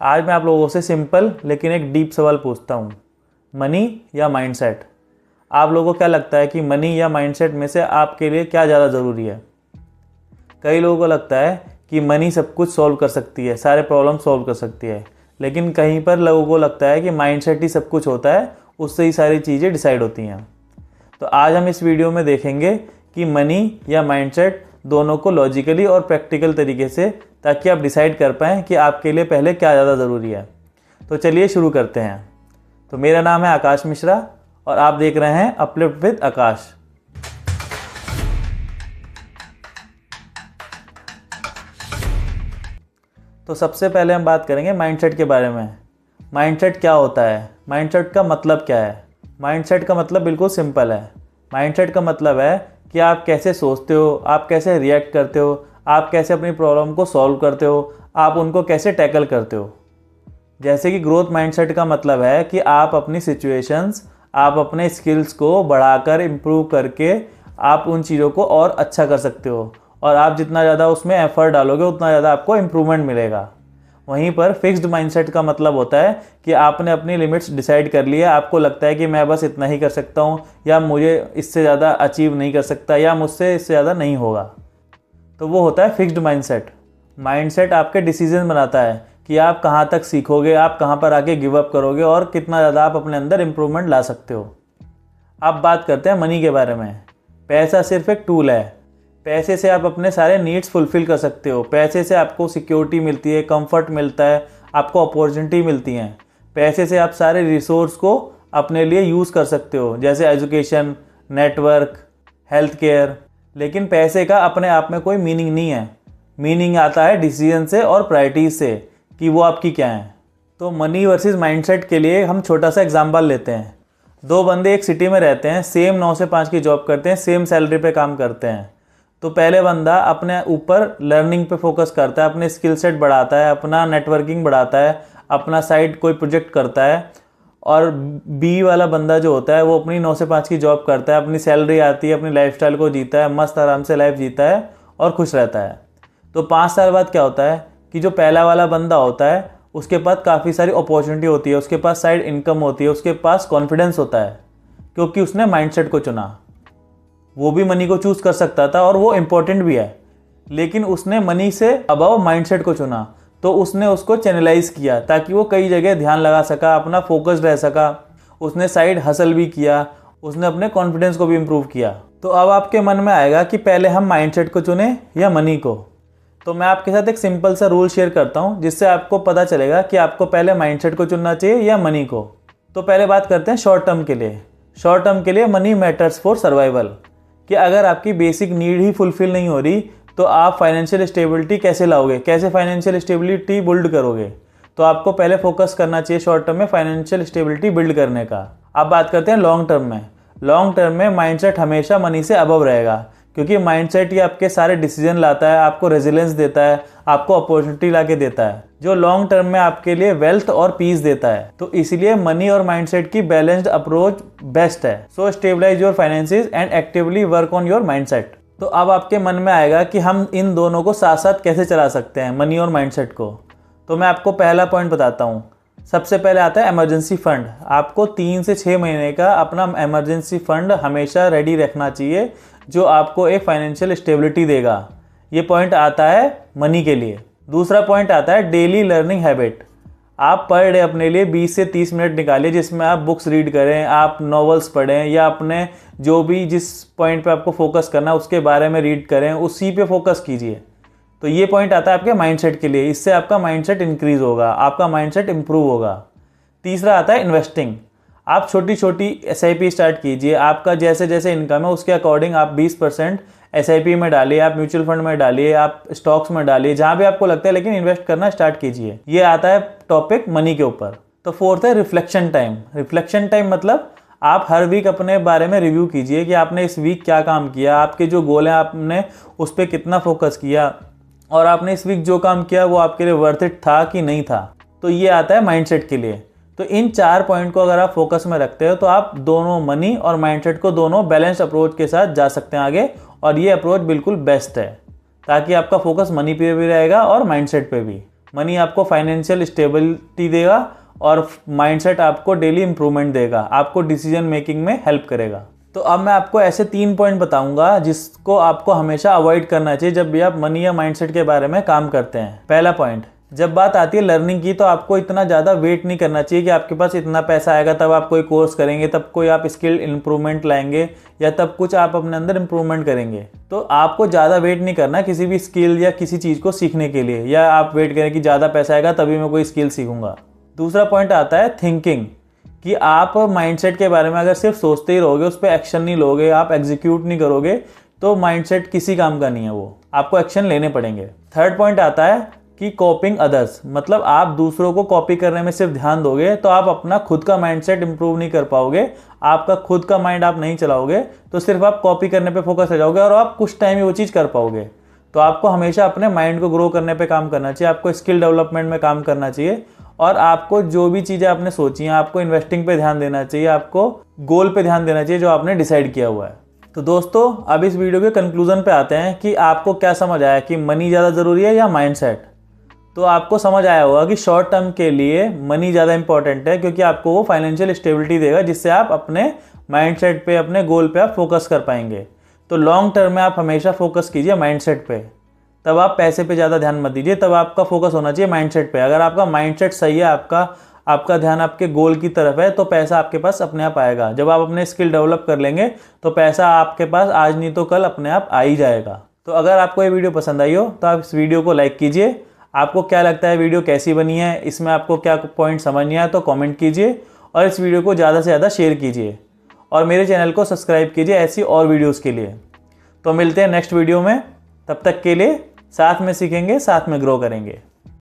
आज मैं आप लोगों से सिंपल लेकिन एक डीप सवाल पूछता हूँ, मनी या माइंडसेट। आप लोगों को क्या लगता है कि मनी या माइंडसेट में से आपके लिए क्या ज़्यादा ज़रूरी है? कई लोगों को लगता है कि मनी सब कुछ सॉल्व कर सकती है, सारे प्रॉब्लम सॉल्व कर सकती है, लेकिन कहीं पर लोगों को लगता है कि माइंडसेट ही सब कुछ होता है, उससे ही सारी चीज़ें डिसाइड होती हैं। तो आज हम इस वीडियो में देखेंगे कि मनी या माइंडसेट दोनों को लॉजिकली और प्रैक्टिकल तरीके से, ताकि आप डिसाइड कर पाएँ कि आपके लिए पहले क्या ज़्यादा ज़रूरी है। तो चलिए शुरू करते हैं। तो मेरा नाम है आकाश मिश्रा और आप देख रहे हैं अपलिफ्ट विद आकाश। तो सबसे पहले हम बात करेंगे माइंडसेट के बारे में। माइंडसेट क्या होता है? माइंडसेट का मतलब क्या है? माइंडसेट का मतलब बिल्कुल सिंपल है। माइंडसेट का मतलब है कि आप कैसे सोचते हो, आप कैसे रिएक्ट करते हो, आप कैसे अपनी प्रॉब्लम को सॉल्व करते हो, आप उनको कैसे टैकल करते हो। जैसे कि ग्रोथ माइंडसेट का मतलब है कि आप अपनी सिचुएशंस, आप अपने स्किल्स को बढ़ाकर इम्प्रूव करके आप उन चीज़ों को और अच्छा कर सकते हो, और आप जितना ज़्यादा उसमें एफर्ट डालोगे उतना ज़्यादा आपको इम्प्रूवमेंट मिलेगा। वहीं पर फिक्स्ड माइंडसेट का मतलब होता है कि आपने अपनी लिमिट्स डिसाइड कर लिया, आपको लगता है कि मैं बस इतना ही कर सकता हूँ, या मुझे इससे ज़्यादा अचीव नहीं कर सकता, या मुझसे इससे ज़्यादा नहीं होगा। तो वो होता है फिक्स्ड माइंडसेट। माइंडसेट आपके डिसीजन बनाता है कि आप कहाँ तक सीखोगे, आप कहाँ पर आके गिव अप करोगे और कितना ज़्यादा आप अपने अंदर इम्प्रूवमेंट ला सकते हो। अब बात करते हैं मनी के बारे में। पैसा सिर्फ एक टूल है। पैसे से आप अपने सारे नीड्स फुलफ़िल कर सकते हो। पैसे से आपको सिक्योरिटी मिलती है, कंफर्ट मिलता है, आपको अपॉर्चुनिटी मिलती हैं। पैसे से आप सारे रिसोर्स को अपने लिए यूज़ कर सकते हो, जैसे एजुकेशन, नेटवर्क, हेल्थ केयर। लेकिन पैसे का अपने आप में कोई मीनिंग नहीं है। मीनिंग आता है डिसीजन से और प्रायोरिटीज से कि वो आपकी क्या है। तो मनी वर्सेस माइंडसेट के लिए हम छोटा सा एग्जांपल लेते हैं। दो बंदे एक सिटी में रहते हैं, सेम 9 से 5 की जॉब करते हैं, सेम सैलरी पे काम करते हैं। तो पहले बंदा अपने ऊपर लर्निंग पे फोकस करता है, अपने स्किल सेट बढ़ाता है, अपना नेटवर्किंग बढ़ाता है, अपना साइड कोई प्रोजेक्ट करता है। और बी वाला बंदा जो होता है वो अपनी 9 से 5 की जॉब करता है, अपनी सैलरी आती है, अपनी लाइफस्टाइल को जीता है, मस्त आराम से लाइफ जीता है और खुश रहता है। तो 5 साल बाद क्या होता है कि जो पहला वाला बंदा होता है उसके पास काफ़ी सारी अपॉर्चुनिटी होती है, उसके पास साइड इनकम होती है, उसके पास कॉन्फिडेंस होता है, क्योंकि उसने माइंडसेट को चुना। वो भी मनी को चूज़ कर सकता था और वो इम्पोर्टेंट भी है, लेकिन उसने मनी से अबव माइंडसेट को चुना। तो उसने उसको चैनलाइज किया ताकि वो कई जगह ध्यान लगा सका, अपना फोकस रह सका। उसने साइड हसल भी किया, उसने अपने कॉन्फिडेंस को भी इम्प्रूव किया। तो अब आपके मन में आएगा कि पहले हम माइंडसेट को चुने या मनी को। तो मैं आपके साथ एक सिंपल सा रूल शेयर करता हूँ, जिससे आपको पता चलेगा कि आपको पहले माइंडसेट को चुनना चाहिए या मनी को। तो पहले बात करते हैं शॉर्ट टर्म के लिए। शॉर्ट टर्म के लिए मनी मैटर्स फॉर सर्वाइवल, कि अगर आपकी बेसिक नीड ही फुलफिल नहीं हो रही तो आप फाइनेंशियल स्टेबिलिटी कैसे लाओगे, कैसे फाइनेंशियल स्टेबिलिटी बिल्ड करोगे। तो आपको पहले फोकस करना चाहिए शॉर्ट टर्म में फाइनेंशियल स्टेबिलिटी बिल्ड करने का। अब बात करते हैं लॉन्ग टर्म में। लॉन्ग टर्म में माइंडसेट हमेशा मनी से अबव रहेगा, क्योंकि माइंडसेट ही आपके सारे डिसीजन लाता है, आपको रेजिलेंस देता है, आपको अपॉर्चुनिटी ला के देता है, जो लॉन्ग टर्म में आपके लिए वेल्थ और पीस देता है। तो इसलिए मनी और माइंडसेट की बैलेंस्ड अप्रोच बेस्ट है। So stabilise your finances and actively work on your mindset. तो अब आपके मन में आएगा कि हम इन दोनों को साथ साथ कैसे चला सकते हैं, मनी और माइंडसेट को। तो मैं आपको पहला पॉइंट बताता हूँ। सबसे पहले आता है इमरजेंसी फंड। आपको 3 से 6 महीने का अपना इमरजेंसी फंड हमेशा रेडी रखना चाहिए, जो आपको एक फाइनेंशियल स्टेबिलिटी देगा। ये पॉइंट आता है मनी के लिए। दूसरा पॉइंट आता है डेली लर्निंग हैबिट। आप पर डे अपने लिए 20 से 30 मिनट निकालिए, जिसमें आप बुक्स रीड करें, आप नॉवेल्स पढ़ें, या अपने जो भी जिस पॉइंट पे आपको फोकस करना है उसके बारे में रीड करें, उसी पे फोकस कीजिए। तो ये पॉइंट आता है आपके माइंडसेट के लिए। इससे आपका माइंडसेट इंक्रीज होगा, आपका माइंडसेट इंप्रूव होगा। तीसरा आता है इन्वेस्टिंग। आप छोटी छोटी SIP स्टार्ट कीजिए। आपका जैसे जैसे इनकम है उसके अकॉर्डिंग आप 20% SIP में डालिए, आप म्यूचुअल फंड में डालिए, आप स्टॉक्स में डालिए, जहाँ भी आपको लगता है, लेकिन इन्वेस्ट करना स्टार्ट कीजिए। ये आता है टॉपिक मनी के ऊपर। तो फोर्थ है रिफ्लेक्शन टाइम। रिफ्लेक्शन टाइम मतलब आप हर वीक अपने बारे में रिव्यू कीजिए कि आपने इस वीक क्या काम किया, आपके जो गोल हैं आपने उस पर कितना फोकस किया, और आपने इस वीक जो काम किया वो आपके लिए वर्थ इट था कि नहीं था। तो ये आता है माइंडसेट के लिए। तो इन 4 पॉइंट को अगर आप फोकस में रखते हो तो आप दोनों मनी और माइंडसेट को दोनों बैलेंस अप्रोच के साथ जा सकते हैं आगे, और ये अप्रोच बिल्कुल बेस्ट है, ताकि आपका फोकस मनी पे भी रहेगा और माइंडसेट पे भी। मनी आपको फाइनेंशियल स्टेबिलिटी देगा और माइंडसेट आपको डेली इंप्रूवमेंट देगा, आपको डिसीजन मेकिंग में हेल्प करेगा। तो अब मैं आपको ऐसे 3 पॉइंट बताऊंगा जिसको आपको हमेशा अवॉइड करना चाहिए जब भी आप मनी या माइंडसेट के बारे में काम करते हैं। पहला पॉइंट, जब बात आती है लर्निंग की, तो आपको इतना ज़्यादा वेट नहीं करना चाहिए कि आपके पास इतना पैसा आएगा तब आप कोई कोर्स करेंगे, तब कोई आप स्किल इंप्रूवमेंट लाएंगे या तब कुछ आप अपने अंदर इंप्रूवमेंट करेंगे। तो आपको ज़्यादा वेट नहीं करना किसी भी स्किल या किसी चीज़ को सीखने के लिए, या आप वेट करें कि ज़्यादा पैसा आएगा तभी मैं कोई स्किल सीखूंगा। दूसरा पॉइंट आता है थिंकिंग, कि आप माइंडसेट के बारे में अगर सिर्फ सोचते ही रहोगे, उस पर एक्शन नहीं लोगे, आप एग्जीक्यूट नहीं करोगे, तो माइंडसेट किसी काम का नहीं है, वो आपको एक्शन लेने पड़ेंगे। थर्ड पॉइंट आता है कि कॉपिंग अदर्स, मतलब आप दूसरों को कॉपी करने में सिर्फ ध्यान दोगे तो आप अपना खुद का माइंडसेट इंप्रूव नहीं कर पाओगे, आपका खुद का माइंड आप नहीं चलाओगे, तो सिर्फ आप कॉपी करने पे फोकस हो जाओगे और आप कुछ टाइम ही वो चीज़ कर पाओगे। तो आपको हमेशा अपने माइंड को ग्रो करने पे काम करना चाहिए, आपको स्किल डेवलपमेंट में काम करना चाहिए और आपको जो भी चीज़ें आपने सोची हैं, आपको इन्वेस्टिंग पे ध्यान देना चाहिए, आपको गोल पे ध्यान देना चाहिए जो आपने डिसाइड किया हुआ है। तो दोस्तों, अब इस वीडियो के कंक्लूजन पे आते हैं कि आपको क्या समझ आया कि मनी ज़्यादा ज़रूरी है या माइंडसेट। तो आपको समझ आया होगा कि शॉर्ट टर्म के लिए मनी ज़्यादा इंपॉर्टेंट है, क्योंकि आपको वो फाइनेंशियल स्टेबिलिटी देगा जिससे आप अपने माइंडसेट पे, अपने गोल पे आप फोकस कर पाएंगे। तो लॉन्ग टर्म में आप हमेशा फोकस कीजिए माइंडसेट पे, तब आप पैसे पे ज़्यादा ध्यान मत दीजिए, तब आपका फोकस होना चाहिए माइंडसेट पे। अगर आपका माइंडसेट सही है, आपका ध्यान आपके गोल की तरफ है, तो पैसा आपके पास अपने आप आएगा। जब आप अपने स्किल डेवलप कर लेंगे तो पैसा आपके पास आज नहीं तो कल अपने आप आ ही जाएगा। तो अगर आपको ये वीडियो पसंद आई हो तो आप इस वीडियो को लाइक कीजिए। आपको क्या लगता है वीडियो कैसी बनी है, इसमें आपको क्या पॉइंट समझ नहीं आया तो कमेंट कीजिए और इस वीडियो को ज़्यादा से ज़्यादा शेयर कीजिए और मेरे चैनल को सब्सक्राइब कीजिए ऐसी और वीडियोस के लिए। तो मिलते हैं नेक्स्ट वीडियो में, तब तक के लिए साथ में सीखेंगे, साथ में ग्रो करेंगे।